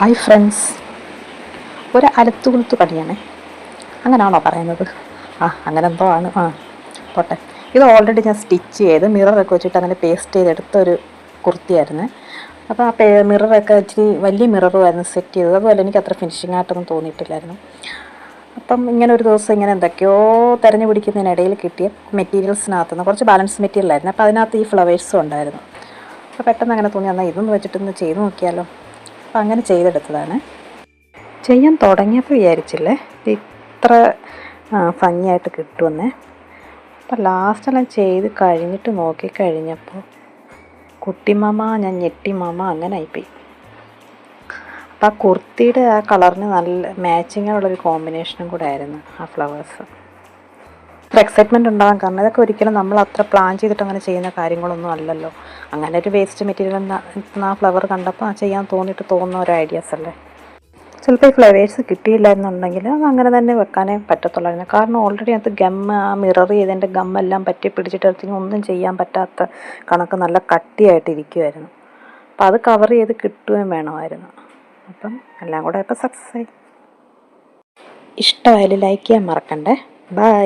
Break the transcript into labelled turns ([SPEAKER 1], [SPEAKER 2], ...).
[SPEAKER 1] Hi friends, ഒരു അലത്തുകുളുത്ത് പണിയാണേ. അങ്ങനെയാണോ പറയുന്നത്? അങ്ങനെ എന്തോ ആണ്. പോട്ടെ. ഇത് ഓൾറെഡി ഞാൻ സ്റ്റിച്ച് ചെയ്ത് മിററൊക്കെ വെച്ചിട്ട് അങ്ങനെ പേസ്റ്റ് ചെയ്തെടുത്തൊരു കുർത്തിയായിരുന്നു. അപ്പോൾ ആ മിററൊക്കെ ഇച്ചിരി വലിയ മിററുമായിരുന്നു സെറ്റ് ചെയ്തത്. അതുപോലെ എനിക്ക് അത്ര ഫിനിഷിംഗ് ആയിട്ടൊന്നും തോന്നിയിട്ടില്ലായിരുന്നു. അപ്പം ഇങ്ങനെ ഒരു ദിവസം ഇങ്ങനെ എന്തൊക്കെയോ തിരഞ്ഞു പിടിക്കുന്നതിനിടയിൽ കിട്ടിയ മെറ്റീരിയൽസിനകത്തുനിന്ന് കുറച്ച് ബാലൻസ് മെറ്റീരിയലായിരുന്നു. അപ്പോൾ അതിനകത്ത് ഈ ഫ്ലവേഴ്സും ഉണ്ടായിരുന്നു. അപ്പോൾ പെട്ടെന്ന് അങ്ങനെ തോന്നി, എന്നാൽ ഇതൊന്ന് വെച്ചിട്ടൊന്ന് ചെയ്ത് നോക്കിയാലോ. അപ്പോൾ അങ്ങനെ ചെയ്തെടുത്തതാണ്. ചെയ്യാൻ തുടങ്ങിയപ്പോൾ വിചാരിച്ചില്ലേ ഇത്ര ഭംഗിയായിട്ട് കിട്ടുമെന്നേ. അപ്പോൾ ലാസ്റ്റെല്ലാം ചെയ്ത് കഴിഞ്ഞിട്ട് നോക്കിക്കഴിഞ്ഞപ്പോൾ കുട്ടിമാമ ഞാൻ ഞെട്ടിമാമ അങ്ങനെ ആയിപ്പോയി. അപ്പോൾ ആ കുർത്തിയുടെ ആ കളറിന് നല്ല മാച്ചിങ്ങുള്ളൊരു കോമ്പിനേഷനും കൂടെ ആയിരുന്നു ആ ഫ്ലവേഴ്സ്. അത്ര എക്സൈറ്റ്മെൻറ്റ് ഉണ്ടാകാൻ കാരണം ഇതൊക്കെ ഒരിക്കലും നമ്മൾ അത്ര പ്ലാൻ ചെയ്തിട്ട് അങ്ങനെ ചെയ്യുന്ന കാര്യങ്ങളൊന്നും അല്ലല്ലോ. അങ്ങനെ ഒരു വേസ്റ്റ് മെറ്റീരിയൽ ആ ഫ്ലവർ കണ്ടപ്പോൾ ചെയ്യാൻ തോന്നുന്ന ഒരു ഐഡിയാസ് അല്ലേ. ചിലപ്പോൾ ഈ ഫ്ലവേഴ്സ് കിട്ടിയില്ലായിരുന്നുണ്ടെങ്കിൽ അത് അങ്ങനെ തന്നെ വെക്കാനേ പറ്റത്തുള്ളായിരുന്നു. കാരണം ഓൾറെഡി അത് ആ മിറർ ചെയ്തതിൻ്റെ ഗമ്മെല്ലാം പറ്റി പിടിച്ചിട്ട് ഒന്നും ചെയ്യാൻ പറ്റാത്ത കണക്ക് നല്ല കട്ടിയായിട്ട് ഇരിക്കുമായിരുന്നു. അപ്പോൾ അത് കവർ ചെയ്ത് കിട്ടുകയും വേണമായിരുന്നു. അപ്പം എല്ലാം കൂടെ ഇപ്പോൾ സക്സസ് ആയി. ഇഷ്ടമായാലും ലൈക്ക് ചെയ്യാൻ മറക്കണ്ടേ. ബൈ.